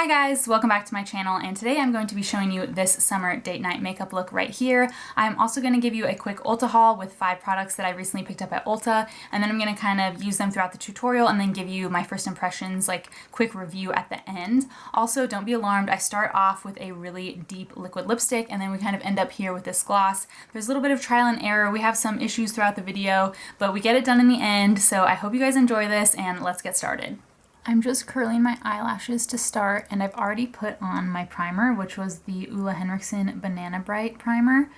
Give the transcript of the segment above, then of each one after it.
Hi guys, welcome back to my channel, and today I'm going to be showing you this summer date night makeup look right here. I'm also going to give you a quick Ulta haul with 5 products that I recently picked up at Ulta, and then I'm going to kind of use them throughout the tutorial and then give you my first impressions, like quick review at the end. Also, don't be alarmed, I start off with a really deep liquid lipstick and then we kind of end up here with this gloss. There's a little bit of trial and error, we have some issues throughout the video, but we get it done in the end, so I hope you guys enjoy this and let's get started. I'm just curling my eyelashes to start, and I've already put on my primer, which was the Henriksen Banana Bright primer.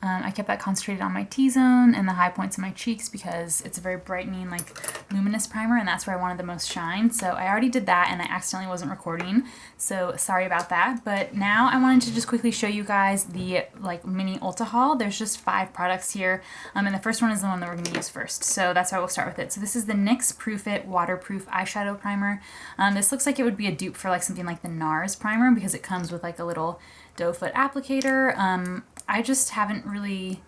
I kept that concentrated on my T-zone and the high points of my cheeks because it's a very brightening, like, luminous primer, and that's where I wanted the most shine. So I already did that, and I accidentally wasn't recording, so sorry about that. But now I wanted to just quickly show you guys the, like, mini Ulta haul. There's just 5 products here, and the first one is the one that we're going to use first, so that's why we'll start with it. So this is the NYX Proof It Waterproof Eyeshadow Primer. This looks like it would be a dupe for, like, something like the NARS primer because it comes with, like, a little doe foot applicator. I just haven't really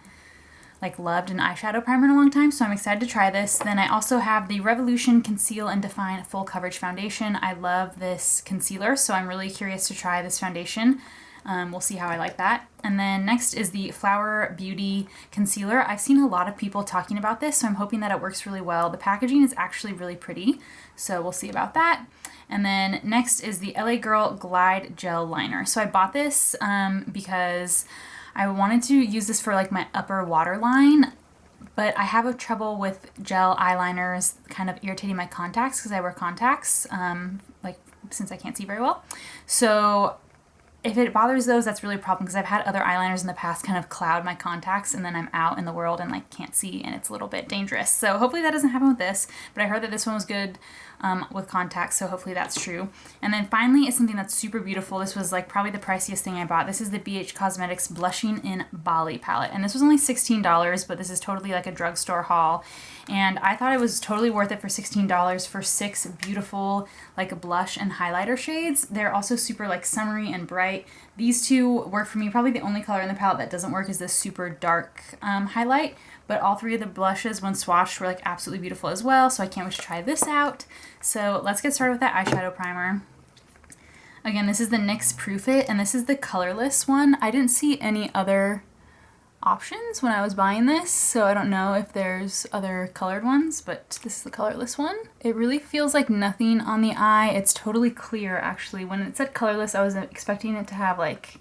loved an eyeshadow primer in a long time, so I'm excited to try this. Then I also have the Revolution Conceal and Defiant Full Coverage Foundation. I love this concealer, so I'm really curious to try this foundation. We'll see how I like that. And then next is the Flower Beauty Concealer. I've seen a lot of people talking about this, so I'm hoping that it works really well. The packaging is actually really pretty, so we'll see about that. And then next is the LA Girl Glide Gel Liner. So I bought this because I wanted to use this for like my upper waterline, but I have a trouble with gel eyeliners kind of irritating my contacts because I wear contacts, like since I can't see very well. So if it bothers those, that's really a problem because I've had other eyeliners in the past kind of cloud my contacts and then I'm out in the world and like can't see and it's a little bit dangerous. So hopefully that doesn't happen with this, but I heard that this one was good with contacts, so hopefully that's true. And then finally is something that's super beautiful. This was like probably the priciest thing I bought. This is the BH Cosmetics Blushing in Bali palette, and this was only $16, but this is totally like a drugstore haul. And I thought it was totally worth it for $16 for 6 beautiful like blush and highlighter shades. They're also super like summery and bright. These two work for me. Probably the only color in the palette that doesn't work is this super dark highlight, but all 3 of the blushes when swatched were like absolutely beautiful as well, so I can't wait to try this out. So let's get started with that eyeshadow primer. Again, this is the NYX Proof It, and this is the colorless one. I didn't see any other options when I was buying this, so I don't know if there's other colored ones, but this is the colorless one. It really feels like nothing on the eye. It's totally clear, actually. When it said colorless, I was expecting it to have like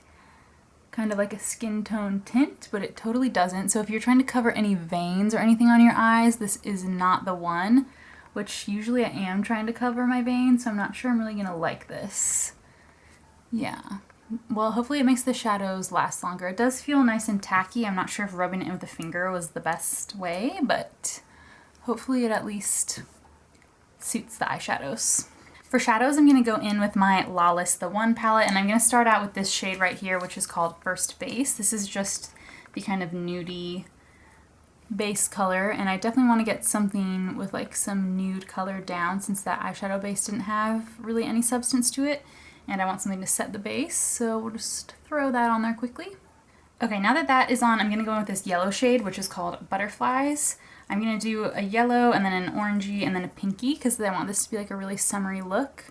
kind of like a skin tone tint, but it totally doesn't. So if you're trying to cover any veins or anything on your eyes, this is not the one, which usually I am trying to cover my veins, so I'm not sure I'm really gonna like this. Yeah. Well, hopefully it makes the shadows last longer. It does feel nice and tacky. I'm not sure if rubbing it with a finger was the best way, but hopefully it at least suits the eyeshadows. For shadows, I'm going to go in with my Lawless The One Palette, and I'm going to start out with this shade right here, which is called First Base. This is just the kind of nudie base color, and I definitely want to get something with like some nude color down since that eyeshadow base didn't have really any substance to it. And I want something to set the base, so we'll just throw that on there quickly. Okay, now that that is on, I'm going to go in with this yellow shade, which is called Butterflies. I'm going to do a yellow and then an orangey and then a pinky because I want this to be like a really summery look.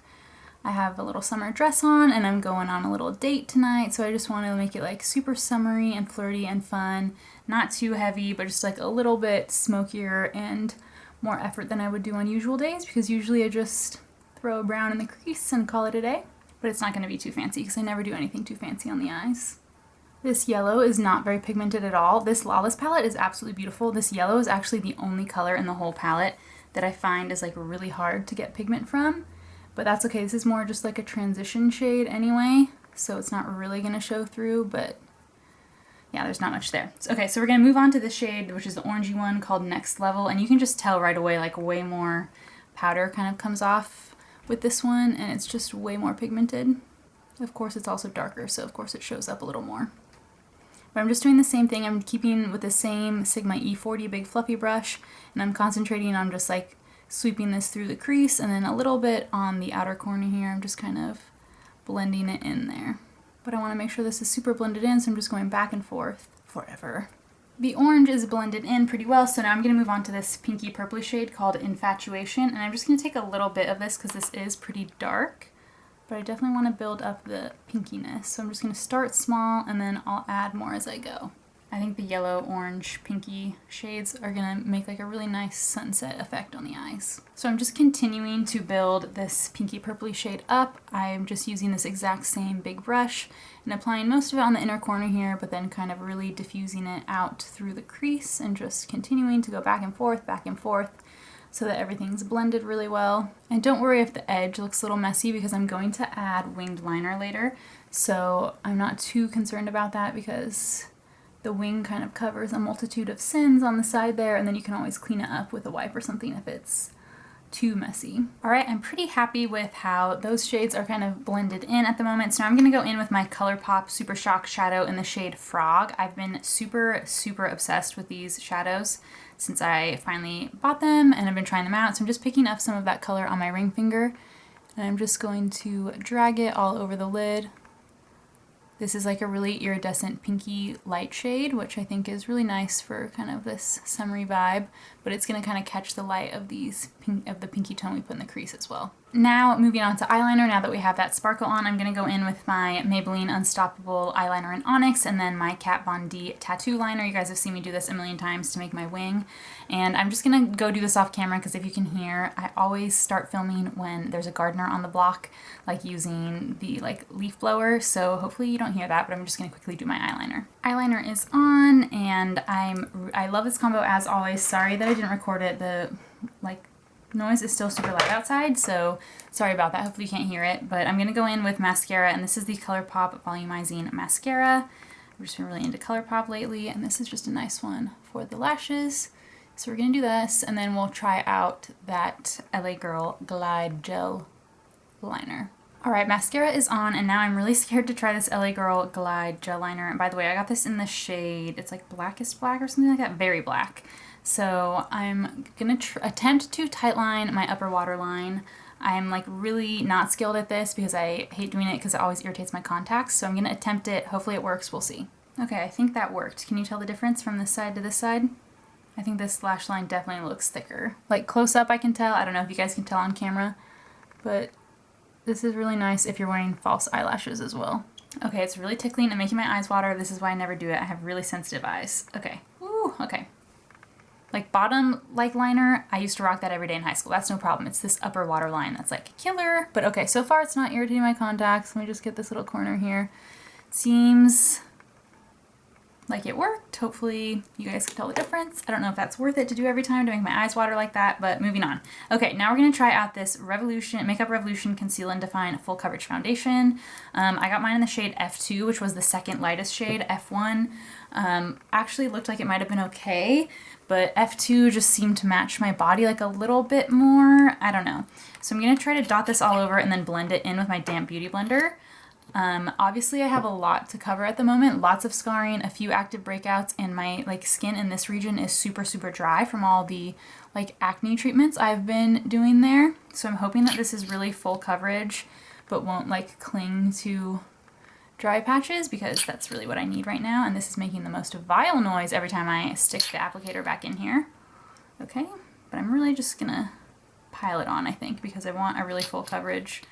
I have a little summer dress on and I'm going on a little date tonight, so I just want to make it like super summery and flirty and fun. Not too heavy, but just like a little bit smokier and more effort than I would do on usual days because usually I just throw a brown in the crease and call it a day. But it's not going to be too fancy because I never do anything too fancy on the eyes. This yellow is not very pigmented at all. This Lawless palette is absolutely beautiful. This yellow is actually the only color in the whole palette that I find is like really hard to get pigment from. But that's okay. This is more just like a transition shade anyway, so it's not really going to show through, but yeah, there's not much there. Okay, so we're going to move on to this shade, which is the orangey one called Next Level, and you can just tell right away like way more powder kind of comes off with this one, and it's just way more pigmented. Of course, it's also darker, so of course it shows up a little more. But I'm just doing the same thing. I'm keeping with the same Sigma E40 big fluffy brush, and I'm concentrating on just like sweeping this through the crease, and then a little bit on the outer corner here. I'm just kind of blending it in there. But I want to make sure this is super blended in, so I'm just going back and forth forever. The orange is blended in pretty well, so now I'm going to move on to this pinky purpley shade called Infatuation, and I'm just going to take a little bit of this because this is pretty dark, but I definitely want to build up the pinkiness. So I'm just going to start small and then I'll add more as I go. I think the yellow, orange, pinky shades are gonna make like a really nice sunset effect on the eyes. So I'm just continuing to build this pinky purpley shade up. I'm just using this exact same big brush and applying most of it on the inner corner here, but then kind of really diffusing it out through the crease and just continuing to go back and forth, so that everything's blended really well. And don't worry if the edge looks a little messy because I'm going to add winged liner later. So I'm not too concerned about that because the wing kind of covers a multitude of sins on the side there, and then you can always clean it up with a wipe or something if it's too messy. All right, I'm pretty happy with how those shades are kind of blended in at the moment. So now I'm gonna go in with my Colourpop Super Shock shadow in the shade Frog. I've been super obsessed with these shadows since I finally bought them and I've been trying them out. So I'm just picking up some of that color on my ring finger and I'm just going to drag it all over the lid. This is like a really iridescent pinky light shade, which I think is really nice for kind of this summery vibe, but it's gonna kind of catch the light of the pinky tone we put in the crease as well. Now moving on to eyeliner, now that we have that sparkle on, I'm gonna go in with my Maybelline Unstoppable eyeliner in Onyx and then my Kat Von D tattoo liner. You guys have seen me do this a million times to make my wing. And I'm just gonna go do this off camera because if you can hear, I always start filming when there's a gardener on the block, like using the leaf blower. So hopefully you don't hear that, but I'm just gonna quickly do my eyeliner. Eyeliner is on and I love this combo as always. Sorry that I didn't record it. The noise is still super loud outside, so sorry about that. Hopefully you can't hear it, but I'm gonna go in with mascara, and this is the Colourpop Volumizing Mascara. I've just been really into Colourpop lately, and this is just a nice one for the lashes. So we're gonna do this, and then we'll try out that LA Girl Glide Gel liner. All right, mascara is on, and now I'm really scared to try this LA Girl Glide Gel liner. And by the way, I got this in the shade, it's like Blackest Black or something like that, Very Black. So I'm gonna attempt to tightline my upper waterline. I'm really not skilled at this because I hate doing it because it always irritates my contacts. So I'm gonna attempt it. Hopefully it works. We'll see. Okay, I think that worked. Can you tell the difference from this side to this side? I think this lash line definitely looks thicker. Like close up I can tell. I don't know if you guys can tell on camera, but this is really nice if you're wearing false eyelashes as well. Okay, it's really tickling and making my eyes water. This is why I never do it. I have really sensitive eyes. Okay. Woo, okay. Like bottom liner, I used to rock that every day in high school. That's no problem. It's this upper waterline that's like killer. But okay, so far it's not irritating my contacts. Let me just get this little corner here. Seems like it worked. Hopefully you guys can tell the difference. I don't know if that's worth it to do every time to make my eyes water like that, but moving on. Okay, now we're gonna try out this Makeup Revolution Conceal and Defiant Full Coverage Foundation. I got mine in the shade F2, which was the second lightest shade. F1 actually looked like it might have been okay, but F2 just seemed to match my body like a little bit more. I don't know. So I'm gonna try to dot this all over and then blend it in with my damp beauty blender. Obviously I have a lot to cover at the moment, lots of scarring, a few active breakouts, and my skin in this region is super dry from all the acne treatments I've been doing there. So I'm hoping that this is really full coverage but won't cling to dry patches because that's really what I need right now, and this is making the most vile noise every time I stick the applicator back in here. Okay, but I'm really just gonna pile it on, I think, because I want a really full coverage.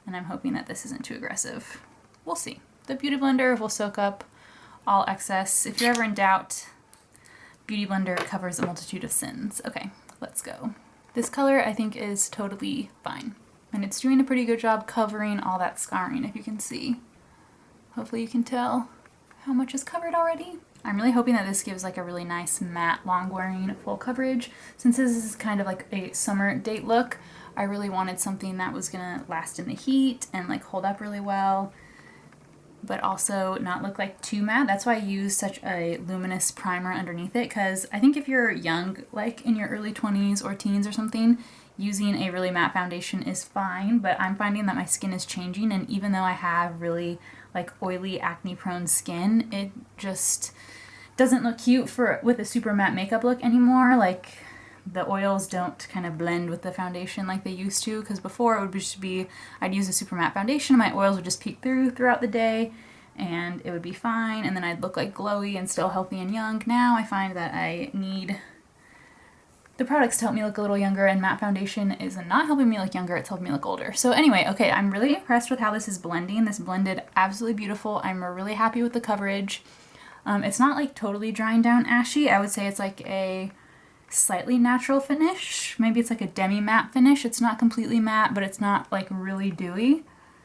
And I'm hoping that this isn't too aggressive. We'll see. The Beauty Blender will soak up all excess. If you're ever in doubt, Beauty Blender covers a multitude of sins. Okay, let's go. This color I think is totally fine. And it's doing a pretty good job covering all that scarring, if you can see. Hopefully you can tell how much is covered already. I'm really hoping that this gives a really nice matte, long-wearing full coverage. Since this is kind of a summer date look, I really wanted something that was gonna last in the heat and hold up really well, but also not look too matte. That's why I use such a luminous primer underneath it, because I think if you're young, in your early 20s or teens or something, using a really matte foundation is fine, but I'm finding that my skin is changing, and even though I have really oily, acne-prone skin, it just doesn't look cute with a super matte makeup look anymore. The oils don't kind of blend with the foundation like they used to, because before it would just be, I'd use a super matte foundation and my oils would just peek throughout the day and it would be fine, and then I'd look glowy and still healthy and young. Now I find that I need the products to help me look a little younger, and matte foundation is not helping me look younger, it's helping me look older. So anyway, okay, I'm really impressed with how this is blending. This blended absolutely beautiful. I'm really happy with the coverage. It's not like totally drying down ashy. I would say it's like a slightly natural finish. Maybe it's like a demi-matte finish. It's not completely matte, but it's not like really dewy.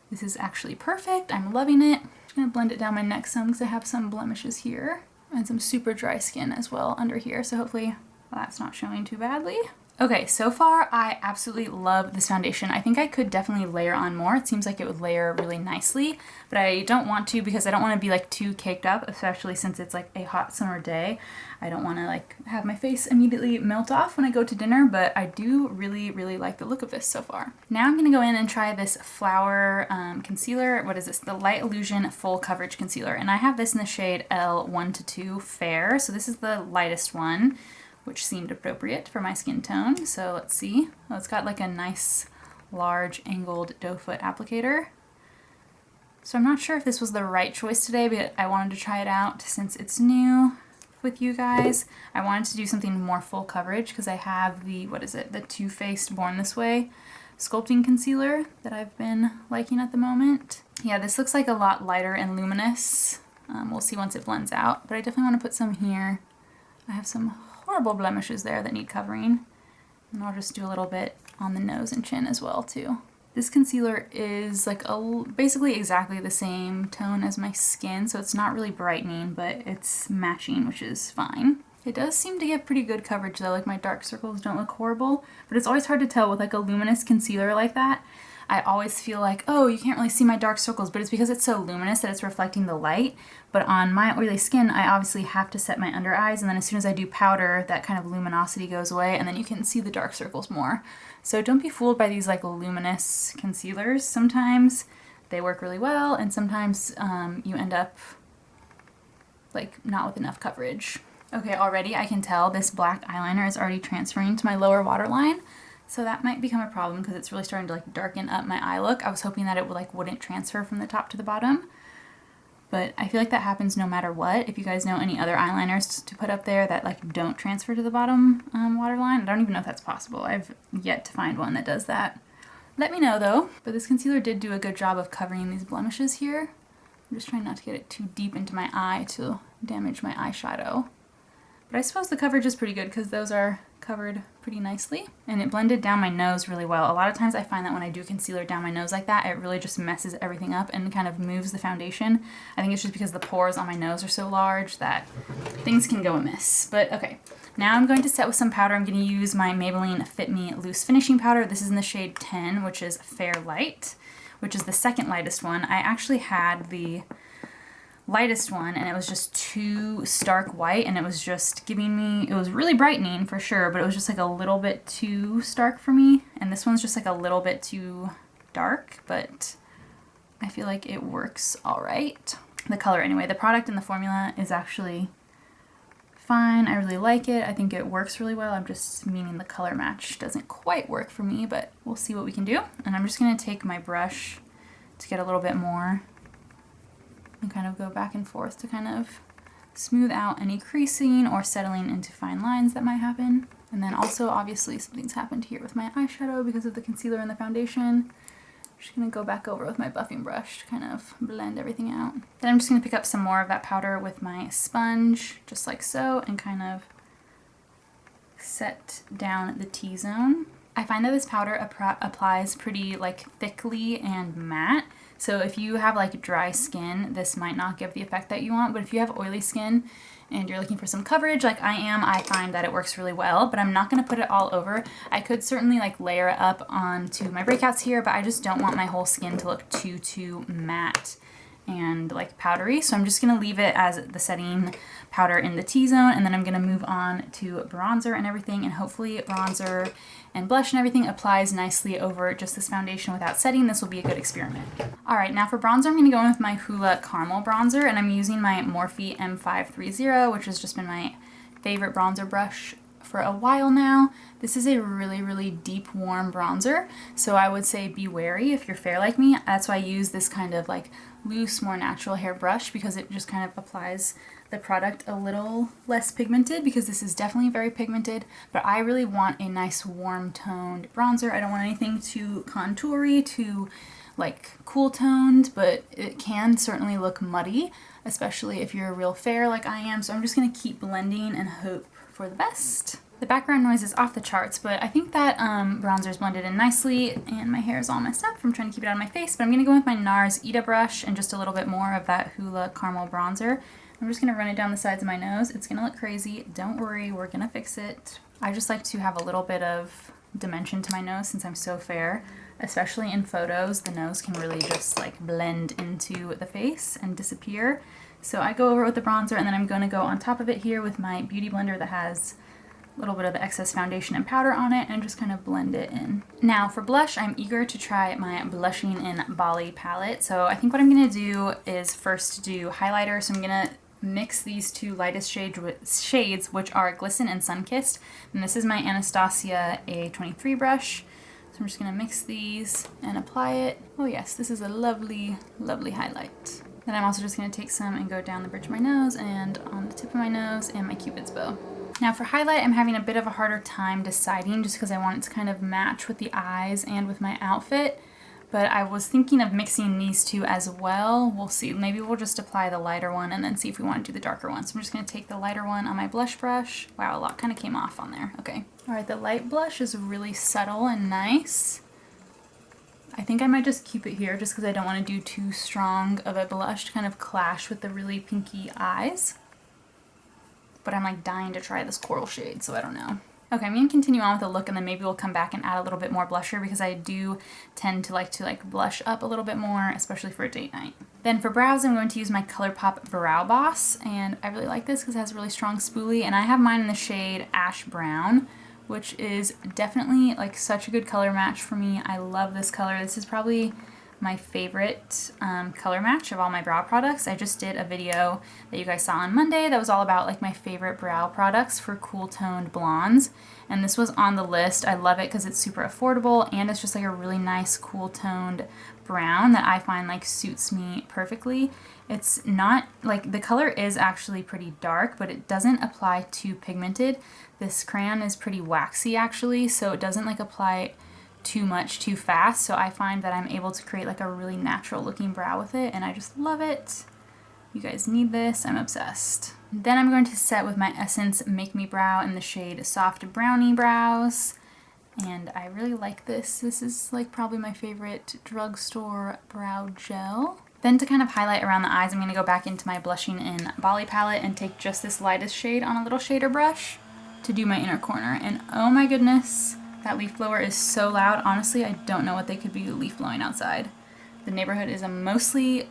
This is actually perfect. I'm loving it. I'm just gonna blend it down my neck some because I have some blemishes here and some super dry skin as well under here. So hopefully that's not showing too badly. Okay, so far I absolutely love this foundation. I think I could definitely layer on more. It seems like it would layer really nicely, but I don't want to because I don't want to be like too caked up, especially since it's like a hot summer day. I don't want to like have my face immediately melt off when I go to dinner, but I do really, really like the look of this so far. Now I'm gonna go in and try this Flower concealer. What is this? The Light Illusion Full Coverage Concealer. And I have this in the shade L1-2 Fair. So this is the lightest one, which seemed appropriate for my skin tone. So let's see. Oh, it's got like a nice large angled doe foot applicator. So I'm not sure if this was the right choice today, but I wanted to try it out since it's new with you guys. I wanted to do something more full coverage because I have the, what is it, the Too Faced Born This Way Sculpting Concealer that I've been liking at the moment. Yeah, this looks like a lot lighter and luminous. We'll see once it blends out, but I definitely want to put some here. I have some horrible blemishes there that need covering. And I'll just do a little bit on the nose and chin as well too. This concealer is like basically exactly the same tone as my skin, so it's not really brightening, but it's matching, which is fine. It does seem to get pretty good coverage though, like my dark circles don't look horrible, but it's always hard to tell with like a luminous concealer like that. I always feel like, oh, you can't really see my dark circles, but it's because it's so luminous that it's reflecting the light. But on my oily skin, I obviously have to set my under eyes, and then as soon as I do powder, that kind of luminosity goes away, and then you can see the dark circles more. So don't be fooled by these like luminous concealers. Sometimes they work really well, and sometimes you end up like not with enough coverage. Okay, already I can tell this black eyeliner is already transferring to my lower waterline. So that might become a problem because it's really starting to like darken up my eye look. I was hoping that it wouldn't transfer from the top to the bottom, but I feel like that happens no matter what. If you guys know any other eyeliners to put up there that like don't transfer to the bottom waterline, I don't even know if that's possible. I've yet to find one that does that. Let me know though. But this concealer did do a good job of covering these blemishes here. I'm just trying not to get it too deep into my eye to damage my eyeshadow. But I suppose the coverage is pretty good because those are covered pretty nicely, and it blended down my nose really well. A lot of times I find that when I do concealer down my nose like that, it really just messes everything up and kind of moves the foundation. I think it's just because the pores on my nose are so large that things can go amiss. But okay, now I'm going to set with some powder. I'm going to use my Maybelline Fit Me Loose Finishing Powder. This is in the shade 10, which is Fair Light, which is the second lightest one. I actually had the lightest one and it was just too stark white, and it was just giving me, it was really brightening for sure, but it was just like a little bit too stark for me, and this one's just like a little bit too dark, but I feel like it works all right. The color anyway, the product and the formula is actually fine. I really like it. I think it works really well. I'm just meaning the color match doesn't quite work for me, but we'll see what we can do. And I'm just gonna take my brush to get a little bit more and kind of go back and forth to kind of smooth out any creasing or settling into fine lines that might happen. And then also obviously something's happened here with my eyeshadow because of the concealer and the foundation. I'm just gonna go back over with my buffing brush to kind of blend everything out. Then I'm just gonna pick up some more of that powder with my sponge, just like so, and kind of set down the T-zone. I find that this powder applies pretty like thickly and matte. So if you have like dry skin, this might not give the effect that you want, but if you have oily skin and you're looking for some coverage like I am, I find that it works really well, but I'm not gonna put it all over. I could certainly like layer it up onto my breakouts here, but I just don't want my whole skin to look too matte and like powdery. So I'm just gonna leave it as the setting powder in the T-zone, and then I'm gonna move on to bronzer and everything, and hopefully bronzer and blush and everything applies nicely over just this foundation without setting. This will be a good experiment. All right, now for bronzer, I'm gonna go in with my Hoola Caramel Bronzer, and I'm using my Morphe M530, which has just been my favorite bronzer brush for a while now. This is a really, really deep, warm bronzer, so I would say be wary if you're fair like me. That's why I use this kind of like loose, more natural hair brush, because it just kind of applies the product a little less pigmented, because this is definitely very pigmented, but I really want a nice warm toned bronzer. I don't want anything too contoury, too like cool toned, but it can certainly look muddy, especially if you're real fair like I am. So I'm just gonna keep blending and hope for the best. The background noise is off the charts, but I think that bronzer is blended in nicely, and my hair is all messed up from trying to keep it out of my face, but I'm gonna go with my NARS Ita brush and just a little bit more of that Hoola Caramel Bronzer. I'm just gonna run it down the sides of my nose. It's gonna look crazy. Don't worry, we're gonna fix it. I just like to have a little bit of dimension to my nose since I'm so fair. Especially in photos, the nose can really just like blend into the face and disappear. So I go over it with the bronzer, and then I'm gonna go on top of it here with my beauty blender that has a little bit of the excess foundation and powder on it, and just kind of blend it in. Now for blush, I'm eager to try my Blushing in Bali palette. So I think what I'm gonna do is first do highlighter. So I'm gonna mix these two lightest shades, which are Glisten and Sunkissed. And this is my Anastasia A23 brush. So I'm just gonna mix these and apply it. Oh yes, this is a lovely, lovely highlight. Then I'm also just gonna take some and go down the bridge of my nose and on the tip of my nose and my Cupid's bow. Now for highlight, I'm having a bit of a harder time deciding just because I want it to kind of match with the eyes and with my outfit. But I was thinking of mixing these two as well. We'll see. Maybe we'll just apply the lighter one and then see if we want to do the darker one. So I'm just going to take the lighter one on my blush brush. Wow, a lot kind of came off on there. Okay. All right, the light blush is really subtle and nice. I think I might just keep it here just because I don't want to do too strong of a blush to kind of clash with the really pinky eyes. But I'm like dying to try this coral shade, so I don't know. Okay, I'm gonna continue on with the look, and then maybe we'll come back and add a little bit more blusher, because I do tend to like blush up a little bit more, especially for a date night. Then for brows, I'm going to use my Colourpop Brow Boss, and I really like this because it has a really strong spoolie, and I have mine in the shade Ash Brown, which is definitely like such a good color match for me. I love this color. This is probably my favorite color match of all my brow products. I just did a video that you guys saw on Monday that was all about like my favorite brow products for cool toned blondes, and this was on the list. I love it because it's super affordable, and it's just like a really nice cool toned brown that I find like suits me perfectly. It's not like, the color is actually pretty dark, but it doesn't apply too pigmented. This crayon is pretty waxy actually, so it doesn't like apply too much too fast, so I find that I'm able to create like a really natural looking brow with it, and I just love it. You guys need this. I'm obsessed. Then I'm going to set with my Essence Make Me Brow in the shade Soft Brownie Brows, and I really like this. This is like probably my favorite drugstore brow gel. Then to kind of highlight around the eyes, I'm going to go back into my Blushing in Bali palette and take just this lightest shade on a little shader brush to do my inner corner, and oh my goodness, that leaf blower is so loud. Honestly, I don't know what they could be leaf blowing outside. The neighborhood is mostly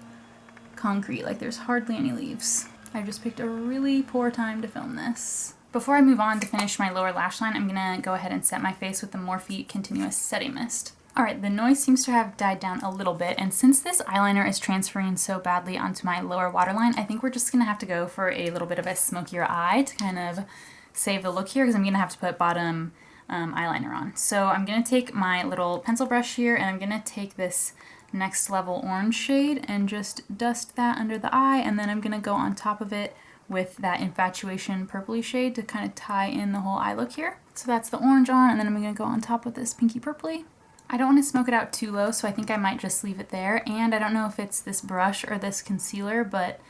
concrete, like there's hardly any leaves. I just picked a really poor time to film this. Before I move on to finish my lower lash line, I'm gonna go ahead and set my face with the Morphe Continuous Setting Mist. Alright, the noise seems to have died down a little bit, and since this eyeliner is transferring so badly onto my lower waterline, I think we're just gonna have to go for a little bit of a smokier eye to kind of save the look here, because I'm gonna have to put bottom eyeliner on. So I'm gonna take my little pencil brush here, and I'm gonna take this Next Level orange shade and just dust that under the eye, and then I'm gonna go on top of it with that Infatuation purpley shade to kind of tie in the whole eye look here. So that's the orange on, and then I'm gonna go on top with this pinky purpley. I don't want to smoke it out too low, so I think I might just leave it there, and I don't know if it's this brush or this concealer, but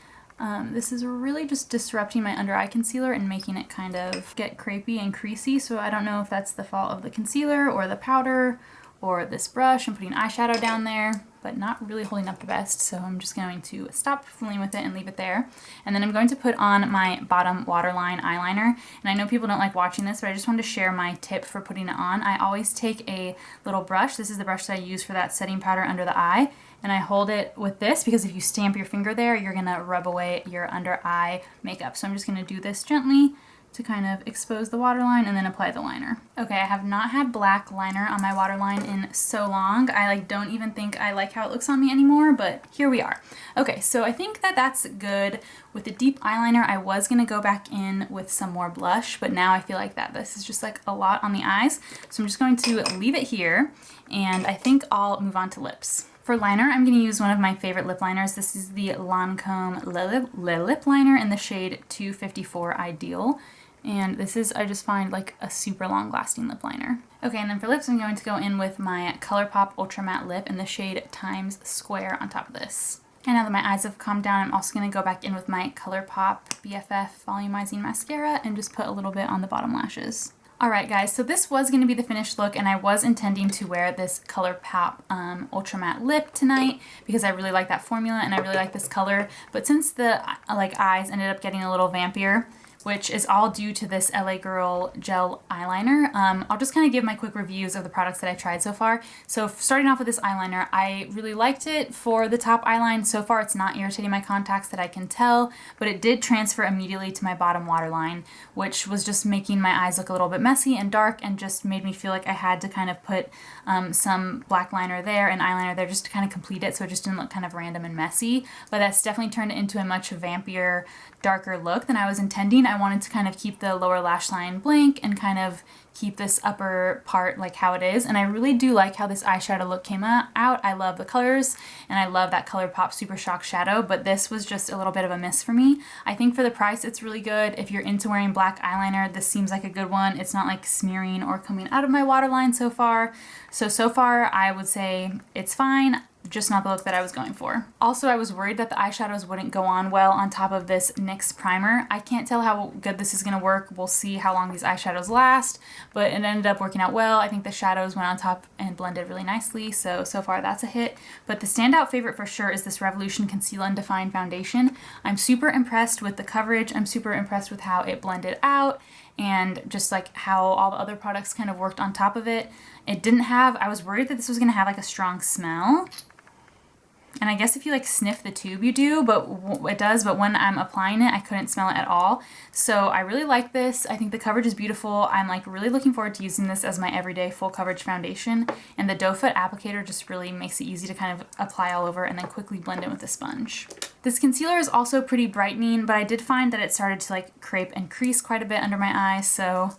this is really just disrupting my under eye concealer and making it kind of get crepey and creasy, so I don't know if that's the fault of the concealer or the powder or this brush. I'm putting eyeshadow down there, but not really holding up the best, so I'm just going to stop fooling with it and leave it there. And then I'm going to put on my bottom waterline eyeliner, and I know people don't like watching this, but I just wanted to share my tip for putting it on. I always take a little brush. This is the brush that I use for that setting powder under the eye, and I hold it with this because if you stamp your finger there, you're gonna rub away your under eye makeup. So I'm just gonna do this gently to kind of expose the waterline and then apply the liner. Okay, I have not had black liner on my waterline in so long. I don't even think I like how it looks on me anymore, but here we are. Okay, so I think that that's good. With the deep eyeliner, I was gonna go back in with some more blush, but now I feel like that this is just like a lot on the eyes. So I'm just going to leave it here, and I think I'll move on to lips. For liner, I'm going to use one of my favorite lip liners. This is the Lancome Le Lip Liner in the shade 254 Ideal. And this is, I just find, like a super long lasting lip liner. Okay, and then for lips, I'm going to go in with my Colourpop Ultra Matte Lip in the shade Times Square on top of this. And now that my eyes have calmed down, I'm also going to go back in with my Colourpop BFF Volumizing Mascara and just put a little bit on the bottom lashes. Alright guys, so this was going to be the finished look, and I was intending to wear this Colourpop Ultra Matte Lip tonight because I really like that formula and I really like this color. But since the eyes ended up getting a little vampier, which is all due to this LA Girl gel eyeliner, I'll just kind of give my quick reviews of the products that I tried so far. So starting off with this eyeliner, I really liked it for the top eyeline. So far it's not irritating my contacts that I can tell, but it did transfer immediately to my bottom waterline, which was just making my eyes look a little bit messy and dark and just made me feel like I had to kind of put some black liner there and eyeliner there just to kind of complete it, so it just didn't look kind of random and messy. But that's definitely turned it into a much vampier, darker look than I was intending. I wanted to kind of keep the lower lash line blank and kind of keep this upper part like how it is, and I really do like how this eyeshadow look came out. I love the colors and I love that Colourpop Super Shock shadow, but this was just a little bit of a miss for me. I think for the price it's really good. If you're into wearing black eyeliner, this seems like a good one. It's not like smearing or coming out of my waterline so far. So far I would say it's fine. Just not the look that I was going for. Also, I was worried that the eyeshadows wouldn't go on well on top of this NYX primer. I can't tell how good this is going to work. We'll see how long these eyeshadows last, but it ended up working out well. I think the shadows went on top and blended really nicely, so far that's a hit. But the standout favorite for sure is this Revolution Conceal and Define Foundation. I'm super impressed with the coverage. I'm super impressed with how it blended out and just like how all the other products kind of worked on top of it. It didn't have, I was worried that this was going to have like a strong smell. And I guess if you like sniff the tube you do, but it does, but when I'm applying it, I couldn't smell it at all. So I really like this. I think the coverage is beautiful. I'm like really looking forward to using this as my everyday full coverage foundation. And the doe foot applicator just really makes it easy to kind of apply all over and then quickly blend in with the sponge. This concealer is also pretty brightening, but I did find that it started to like crepe and crease quite a bit under my eyes, so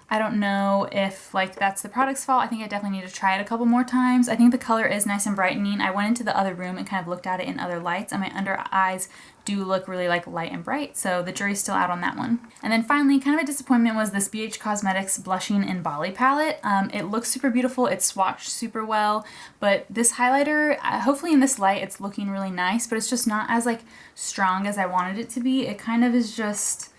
I don't know if like that's the product's fault. I think I definitely need to try it a couple more times. I think the color is nice and brightening. I went into the other room and kind of looked at it in other lights, and my under eyes do look really like light and bright, so the jury's still out on that one. And then finally, kind of a disappointment was this BH Cosmetics Blushing in Bali palette. It looks super beautiful, it's swatched super well, but this highlighter, hopefully in this light it's looking really nice, but it's just not as like strong as I wanted it to be. It kind of is just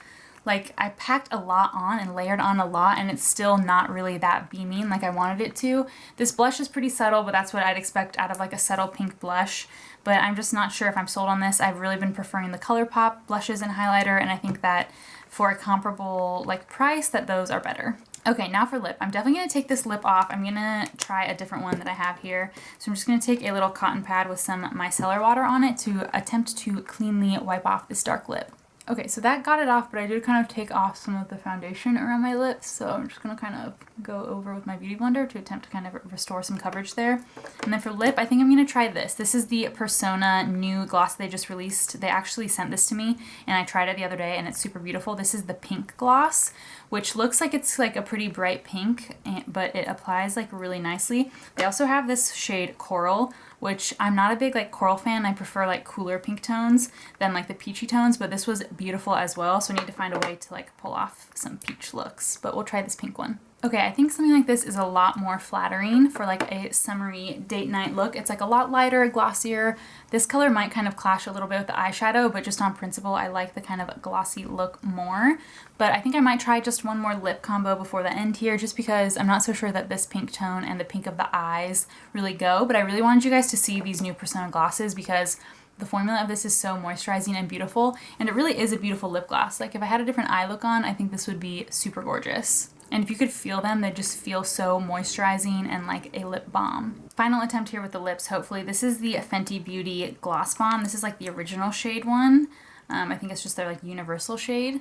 like I packed a lot on and layered on a lot, and it's still not really that beaming like I wanted it to. This blush is pretty subtle, but that's what I'd expect out of like a subtle pink blush. But I'm just not sure if I'm sold on this. I've really been preferring the Colourpop blushes and highlighter, and I think that for a comparable like price that those are better. Okay, now for lip. I'm definitely going to take this lip off. I'm going to try a different one that I have here. So I'm just going to take a little cotton pad with some micellar water on it to attempt to cleanly wipe off this dark lip. Okay, so that got it off, but I did kind of take off some of the foundation around my lips, so I'm just going to kind of go over with my Beauty Blender to attempt to kind of restore some coverage there. And then for lip, I think I'm going to try this. This is the Persona new gloss they just released. They actually sent this to me, and I tried it the other day, and it's super beautiful. This is the pink gloss, which looks like it's like a pretty bright pink, but it applies like really nicely. They also have this shade Coral, which I'm not a big like coral fan. I prefer like cooler pink tones than like the peachy tones, but this was beautiful as well, so I need to find a way to like pull off some peach looks, but we'll try this pink one. Okay, I think something like this is a lot more flattering for like a summery date night look. It's like a lot lighter, glossier. This color might kind of clash a little bit with the eyeshadow, but just on principle, I like the kind of glossy look more. But I think I might try just one more lip combo before the end here, just because I'm not so sure that this pink tone and the pink of the eyes really go. But I really wanted you guys to see these new Persona glosses because the formula of this is so moisturizing and beautiful, and it really is a beautiful lip gloss. Like if I had a different eye look on, I think this would be super gorgeous. And if you could feel them, they just feel so moisturizing and like a lip balm. Final attempt here with the lips, hopefully. This is the Fenty Beauty Gloss Bomb. This is like the original shade one. I think it's just their like universal shade.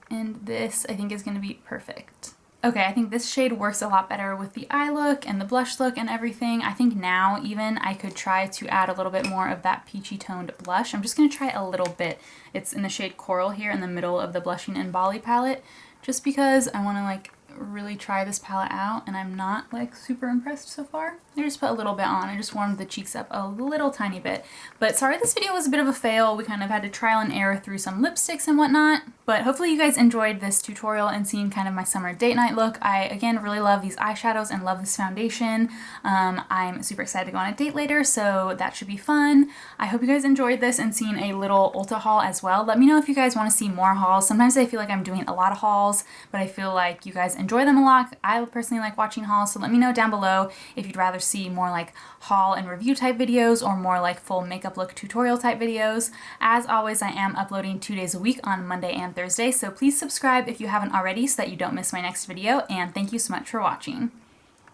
And this I think is going to be perfect. Okay, I think this shade works a lot better with the eye look and the blush look and everything. I think now even I could try to add a little bit more of that peachy toned blush. I'm just going to try a little bit. It's in the shade Coral here in the middle of the Blushing in Bali palette, just because I want to like really try this palette out and I'm not like super impressed so far. I just put a little bit on. I just warmed the cheeks up a little tiny bit. But sorry this video was a bit of a fail. We kind of had to trial and error through some lipsticks and whatnot. But hopefully you guys enjoyed this tutorial and seeing kind of my summer date night look. I, again, really love these eyeshadows and love this foundation. I'm super excited to go on a date later, so that should be fun. I hope you guys enjoyed this and seeing a little Ulta haul as well. Let me know if you guys want to see more hauls. Sometimes I feel like I'm doing a lot of hauls, but I feel like you guys enjoy them a lot. I personally like watching hauls, so let me know down below if you'd rather see more like haul and review type videos or more like full makeup look tutorial type videos. As always, I am uploading 2 days a week on Monday and Thursday, so please subscribe if you haven't already so that you don't miss my next video, and thank you so much for watching.